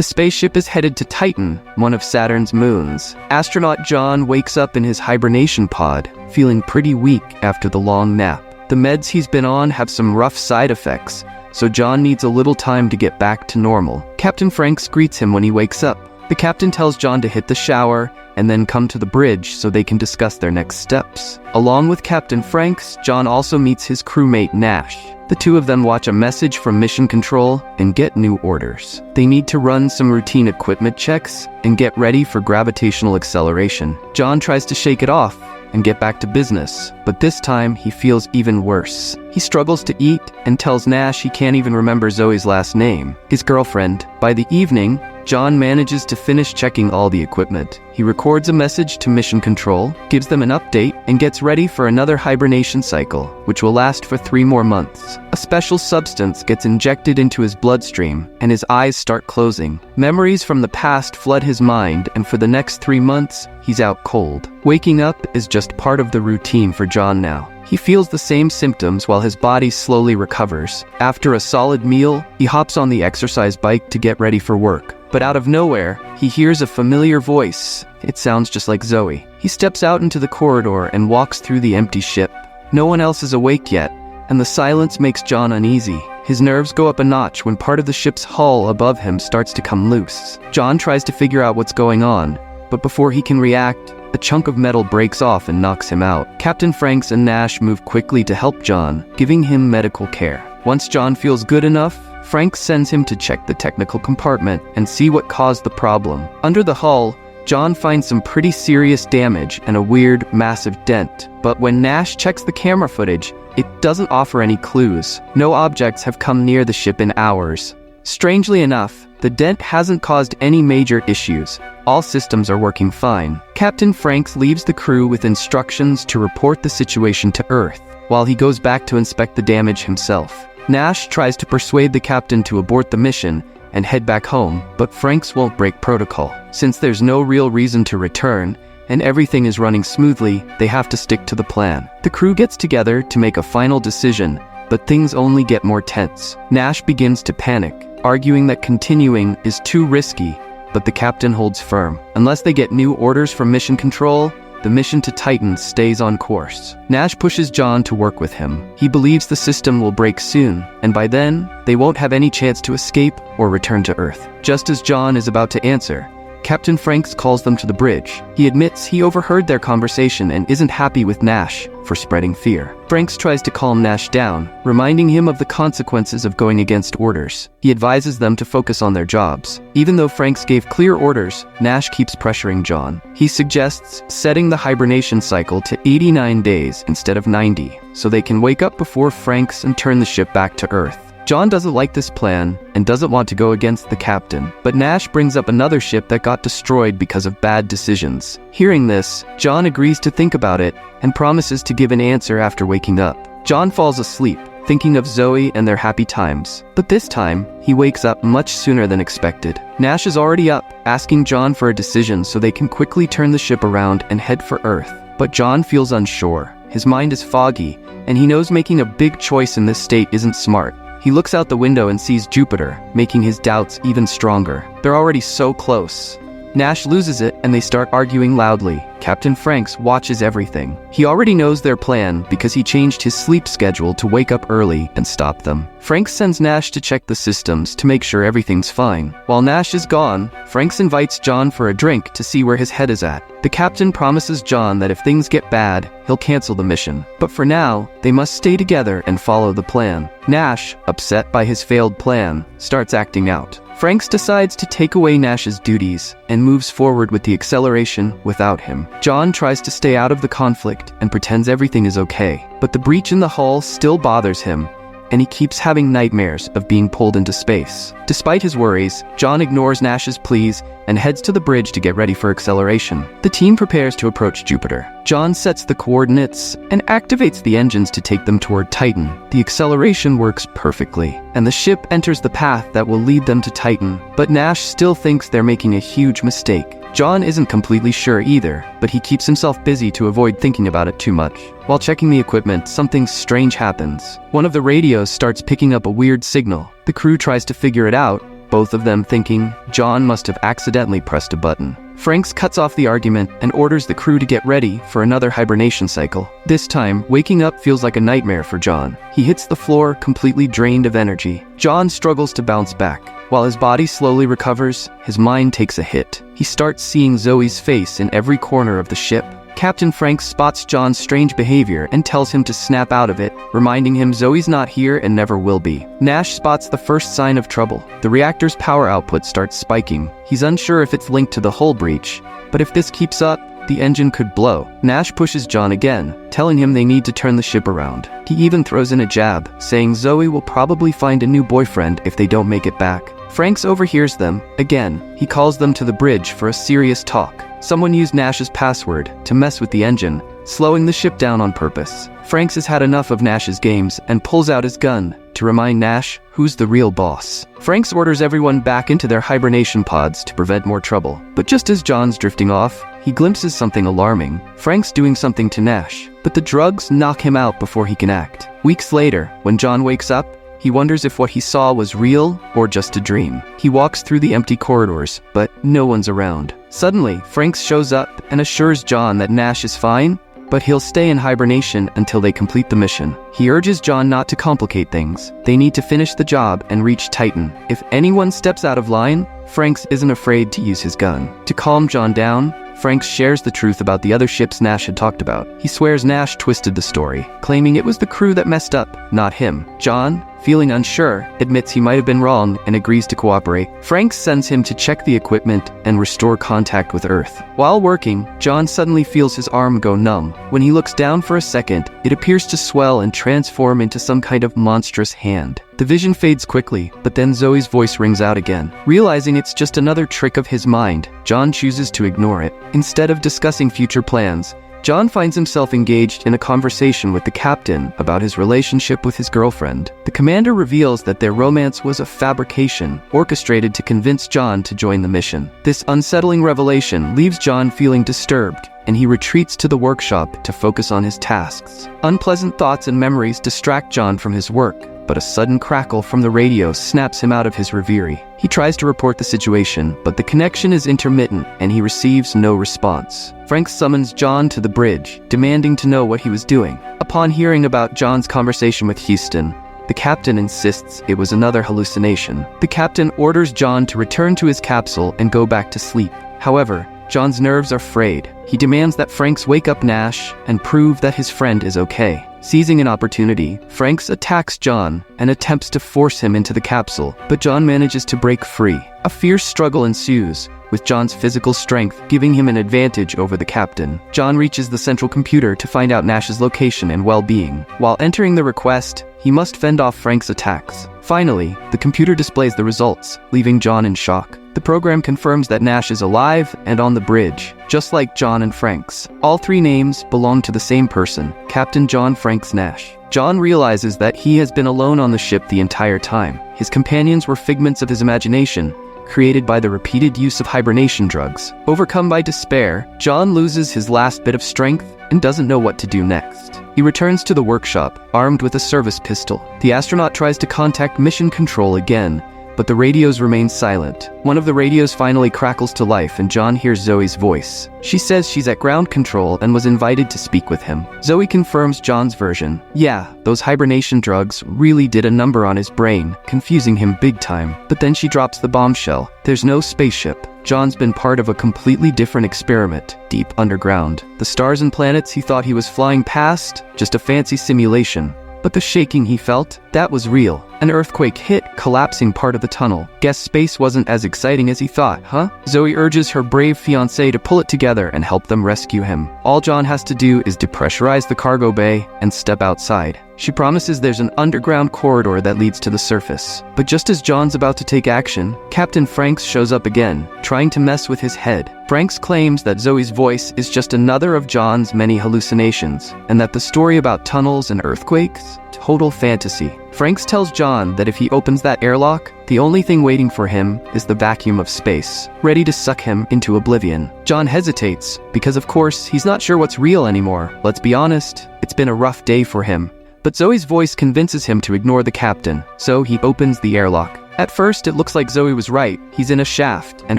The spaceship is headed to Titan, one of Saturn's moons. Astronaut John wakes up in his hibernation pod, feeling pretty weak after the long nap. The meds he's been on have some rough side effects, so John needs a little time to get back to normal. Captain Franks greets him when he wakes up. The captain tells John to hit the shower and then come to the bridge so they can discuss their next steps. Along with Captain Franks, John also meets his crewmate Nash. The two of them watch a message from Mission Control and get new orders. They need to run some routine equipment checks and get ready for gravitational acceleration. John tries to shake it off and get back to business, but this time he feels even worse. He struggles to eat and tells Nash he can't even remember Zoe's last name, his girlfriend. By the evening, John manages to finish checking all the equipment. He records a message to Mission Control, gives them an update, and gets ready for another hibernation cycle, which will last for 3 more months. A special substance gets injected into his bloodstream, and his eyes start closing. Memories from the past flood his mind, and for the next 3 months, he's out cold. Waking up is just part of the routine for John now. He feels the same symptoms while his body slowly recovers. After a solid meal, he hops on the exercise bike to get ready for work. But out of nowhere, he hears a familiar voice. It sounds just like Zoe. He steps out into the corridor and walks through the empty ship. No one else is awake yet, and the silence makes John uneasy. His nerves go up a notch when part of the ship's hull above him starts to come loose. John tries to figure out what's going on, but before he can react, a chunk of metal breaks off and knocks him out. Captain Franks and Nash move quickly to help John, giving him medical care. Once John feels good enough, Franks sends him to check the technical compartment and see what caused the problem. Under the hull, John finds some pretty serious damage and a weird, massive dent. But when Nash checks the camera footage, it doesn't offer any clues. No objects have come near the ship in hours. Strangely enough, the dent hasn't caused any major issues. All systems are working fine. Captain Franks leaves the crew with instructions to report the situation to Earth, while he goes back to inspect the damage himself. Nash tries to persuade the captain to abort the mission and head back home, but Franks won't break protocol. Since there's no real reason to return, and everything is running smoothly, they have to stick to the plan. The crew gets together to make a final decision, but things only get more tense. Nash begins to panic, arguing that continuing is too risky, but the captain holds firm. Unless they get new orders from Mission Control, the mission to Titan stays on course. Nash pushes John to work with him. He believes the system will break soon, and by then, they won't have any chance to escape or return to Earth. Just as John is about to answer, Captain Franks calls them to the bridge. He admits he overheard their conversation and isn't happy with Nash for spreading fear. Franks tries to calm Nash down, reminding him of the consequences of going against orders. He advises them to focus on their jobs. Even though Franks gave clear orders, Nash keeps pressuring John. He suggests setting the hibernation cycle to 89 days instead of 90, so they can wake up before Franks and turn the ship back to Earth. John doesn't like this plan and doesn't want to go against the captain, but Nash brings up another ship that got destroyed because of bad decisions. Hearing this, John agrees to think about it and promises to give an answer after waking up. John falls asleep, thinking of Zoe and their happy times. But this time, he wakes up much sooner than expected. Nash is already up, asking John for a decision so they can quickly turn the ship around and head for Earth. But John feels unsure. His mind is foggy, and he knows making a big choice in this state isn't smart. He looks out the window and sees Jupiter, making his doubts even stronger. They're already so close. Nash loses it and they start arguing loudly. Captain Franks watches everything. He already knows their plan because he changed his sleep schedule to wake up early and stop them. Franks sends Nash to check the systems to make sure everything's fine. While Nash is gone, Franks invites John for a drink to see where his head is at. The captain promises John that if things get bad, he'll cancel the mission. But for now, they must stay together and follow the plan. Nash, upset by his failed plan, starts acting out. Franks decides to take away Nash's duties and moves forward with the acceleration without him. John tries to stay out of the conflict and pretends everything is okay, but the breach in the hull still bothers him, and he keeps having nightmares of being pulled into space. Despite his worries, John ignores Nash's pleas and heads to the bridge to get ready for acceleration. The team prepares to approach Jupiter. John sets the coordinates and activates the engines to take them toward Titan. The acceleration works perfectly, and the ship enters the path that will lead them to Titan. But Nash still thinks they're making a huge mistake. John isn't completely sure either, but he keeps himself busy to avoid thinking about it too much. While checking the equipment, something strange happens. One of the radios starts picking up a weird signal. The crew tries to figure it out, both of them thinking John must have accidentally pressed a button. Franks cuts off the argument and orders the crew to get ready for another hibernation cycle. This time, waking up feels like a nightmare for John. He hits the floor, completely drained of energy. John struggles to bounce back. While his body slowly recovers, his mind takes a hit. He starts seeing Zoe's face in every corner of the ship. Captain Franks spots John's strange behavior and tells him to snap out of it, reminding him Zoe's not here and never will be. Nash spots the first sign of trouble. The reactor's power output starts spiking. He's unsure if it's linked to the hull breach, but if this keeps up, the engine could blow. Nash pushes John again, telling him they need to turn the ship around. He even throws in a jab, saying Zoe will probably find a new boyfriend if they don't make it back. Franks overhears them. Again, he calls them to the bridge for a serious talk. Someone used Nash's password to mess with the engine, slowing the ship down on purpose. Franks has had enough of Nash's games and pulls out his gun to remind Nash who's the real boss. Franks orders everyone back into their hibernation pods to prevent more trouble. But just as John's drifting off, he glimpses something alarming. Frank's doing something to Nash, but the drugs knock him out before he can act. Weeks later, when John wakes up, he wonders if what he saw was real or just a dream. He walks through the empty corridors, but no one's around. Suddenly, Franks shows up and assures John that Nash is fine, but he'll stay in hibernation until they complete the mission. He urges John not to complicate things. They need to finish the job and reach Titan. If anyone steps out of line, Franks isn't afraid to use his gun. To calm John down, Franks shares the truth about the other ships Nash had talked about. He swears Nash twisted the story, claiming it was the crew that messed up, not him. John, feeling unsure, admits he might have been wrong and agrees to cooperate. Franks sends him to check the equipment and restore contact with Earth. While working, John suddenly feels his arm go numb. When he looks down for a second, it appears to swell and transform into some kind of monstrous hand. The vision fades quickly, but then Zoe's voice rings out again. Realizing it's just another trick of his mind, John chooses to ignore it. Instead of discussing future plans, John finds himself engaged in a conversation with the captain about his relationship with his girlfriend. The commander reveals that their romance was a fabrication orchestrated to convince John to join the mission. This unsettling revelation leaves John feeling disturbed, and he retreats to the workshop to focus on his tasks. Unpleasant thoughts and memories distract John from his work, but a sudden crackle from the radio snaps him out of his reverie. He tries to report the situation, but the connection is intermittent and he receives no response. Franks summons John to the bridge, demanding to know what he was doing. Upon hearing about John's conversation with Houston, the captain insists it was another hallucination. The captain orders John to return to his capsule and go back to sleep. However, John's nerves are frayed. He demands that Franks wake up Nash and prove that his friend is okay. Seizing an opportunity, Franks attacks John and attempts to force him into the capsule, but John manages to break free. A fierce struggle ensues, with John's physical strength giving him an advantage over the captain. John reaches the central computer to find out Nash's location and well-being. While entering the request, he must fend off Frank's attacks. Finally, the computer displays the results, leaving John in shock. The program confirms that Nash is alive and on the bridge, just like John and Franks. All three names belong to the same person, Captain John Franks Nash. John realizes that he has been alone on the ship the entire time. His companions were figments of his imagination, created by the repeated use of hibernation drugs. Overcome by despair, John loses his last bit of strength and doesn't know what to do next. He returns to the workshop, armed with a service pistol. The astronaut tries to contact Mission Control again, but the radios remain silent. One of the radios finally crackles to life and John hears Zoe's voice. She says she's at ground control and was invited to speak with him. Zoe confirms John's version. Yeah, those hibernation drugs really did a number on his brain, confusing him big time. But then she drops the bombshell. There's no spaceship. John's been part of a completely different experiment, deep underground. The stars and planets he thought he was flying past, just a fancy simulation. But the shaking he felt, that was real. An earthquake hit, collapsing part of the tunnel. Guess space wasn't as exciting as he thought, huh? Zoe urges her brave fiancé to pull it together and help them rescue him. All John has to do is depressurize the cargo bay and step outside. She promises there's an underground corridor that leads to the surface. But just as John's about to take action, Captain Franks shows up again, trying to mess with his head. Franks claims that Zoe's voice is just another of John's many hallucinations, and that the story about tunnels and earthquakes? Total fantasy. Franks tells John that if he opens that airlock, the only thing waiting for him is the vacuum of space, ready to suck him into oblivion. John hesitates, because of course, he's not sure what's real anymore. Let's be honest, it's been a rough day for him. But Zoe's voice convinces him to ignore the captain, so he opens the airlock. At first, it looks like Zoe was right. He's in a shaft, and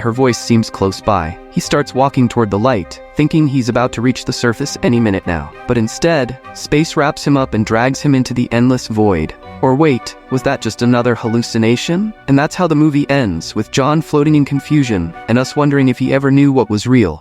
her voice seems close by. He starts walking toward the light, thinking he's about to reach the surface any minute now. But instead, space wraps him up and drags him into the endless void. Or wait, was that just another hallucination? And that's how the movie ends, with John floating in confusion, and us wondering if he ever knew what was real.